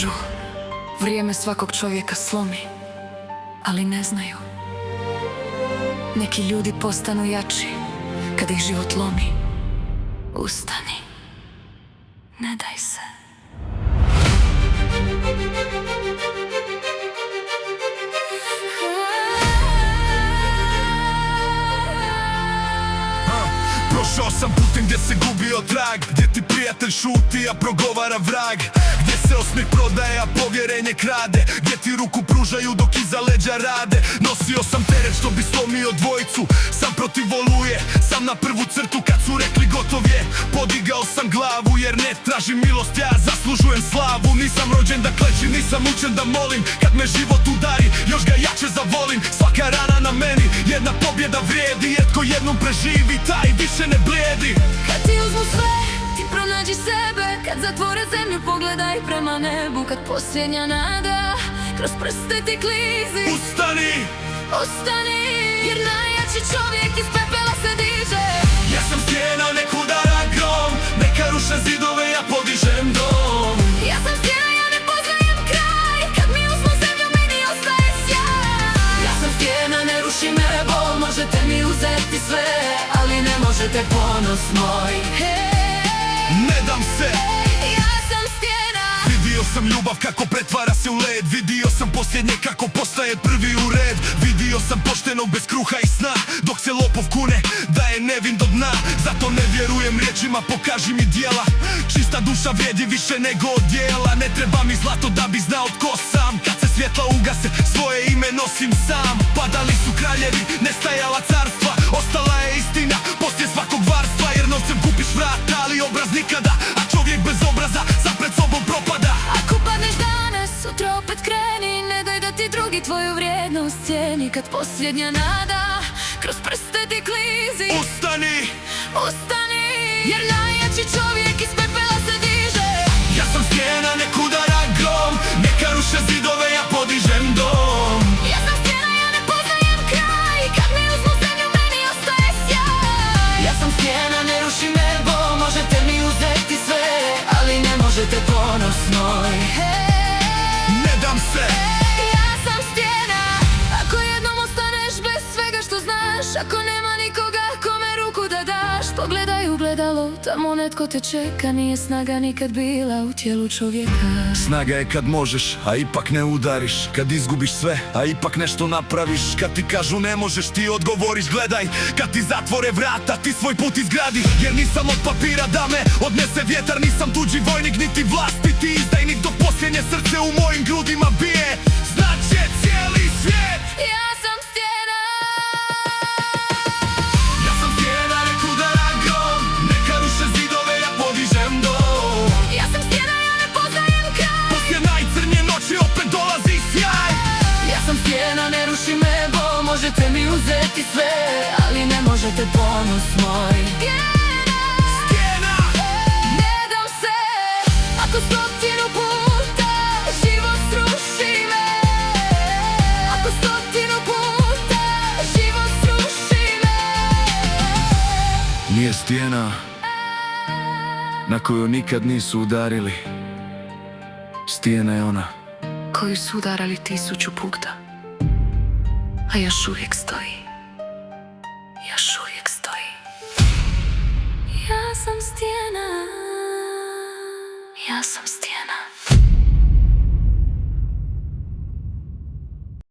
Kažu, vrijeme svakog čovjeka slomi, ali ne znaju. Neki ljudi postanu jači kada ih život lomi. Ustani, ne daj se. Prošao sam putem gdje se gubio trag, gdje ti prijatelj šuti, a progovara vrag, gdje se osmijeh prodaje, a povjerenje krade, gdje ti ruku pružaju dok iza leđa rade. Nosio sam teret što bi slomio dvojicu, sam protiv oluje, sam na prvu crtu kad su rekli gotov je. Podigao sam glavu jer ne tražim milost, ja zaslužujem slavu. Nisam rođen da klečim, nisam učen da molim, kad me život udari, još ga jače zavolim. Svaka rana na meni, jedna pobjeda vrijedi, jer tko jednom preživi, taj više ne blijedi. Kad ti uzmu sve, ti pronađi sebe. Kad zatvore zemlju, pogledaj prema nebu. Kad posljednja nada kroz prste ti klizi, Ustani, ostani, jer najjači čovjek iz pepela se diže. ja sam stijena, nek udara grom, neka ruše zidove, ja podižem dom. Ja sam stijena, ja ne poznajem kraj, kad mi uzmu zemlju, meni ostaje sjaj. Ja sam stijena, ne ruši me bol, možete mi uzeti sve, ali ne možete ponos moj. Ne dam se. Ja sam stijena. Vidio sam ljubav kako pretvara se u led, vidio sam posljednje kako postaje prvi u red. Vidio sam poštenog bez kruha i sna, dok se lopov kune da je nevin do dna. Zato ne vjerujem riječima, pokaži mi djela. Čista duša vrijedi više nego od djela. Ne treba mi zlato da bi znao tko sam, kad se svjetla ugase, svoje ime nosim sam. Padali su kraljevi, nestajala carstva, ostala je istina poslije svakog varstva. Jer novcem kupiš vrat, ali obraz nikada, a čovjek bez obraza sam pred sobom propada. Ako padneš danas, sutra opet kreni, ne daj da ti drugi tvoju vrijednost cijeni. Kad posljednja nada kroz prste ti klizi, Ustani, ustani, jer najjači čovjek iz pepela se diže. ja sam stijena, nek udara grom, neka ruše zidove, ja podižem dom. Ja sam stijena, ja ne poznajem kraj, kad mi uzmu zemlju, meni ostaje sjaj. Ja sam stijena, ne ruši me bol, možete mi uzeti sve, ali ne možete ponos moj. Ne dam se. Ja sam stijena. Ako jednom ostaneš bez svega što znaš, ako nema nikoga kome ruku da daš, pogledaj u gledalo, tamo netko te čeka. Nije snaga nikad bila u tijelu čovjeka. Snaga je kad možeš, a ipak ne udariš, kad izgubiš sve, a ipak nešto napraviš. Kad ti kažu ne možeš, ti odgovoriš gledaj. Kad ti zatvore vrata, ti svoj put izgradi. Jer nisam od papira da me odnese vjetar, nisam tuđi vojnik niti vlastiti izdajnik. Dok posljednje srce u mojim grudima bije, znaće cijeli svijet. Ja sam stijena. Ja sam stijena, nek udara grom, neka ruše zidove, ja podižem dom. Ja sam stijena, ja ne poznajem kraj. Poslije najcrnje noći opet dolazi sjaj. Ja sam stijena, ne ruši me bol, možete mi uzeti sve, ali ne možete ponos moj. Stijena, Ne dam se. Ako stotinu puta život sruši me, ako stotinu puta život sruši me. nije stijena na koju nikad nisu udarili. Stijena je ona Koju su udarali 1000 puta, a još uvijek stoji. Još uvijek stoji. Ja sam stijena. Ja sam stijena.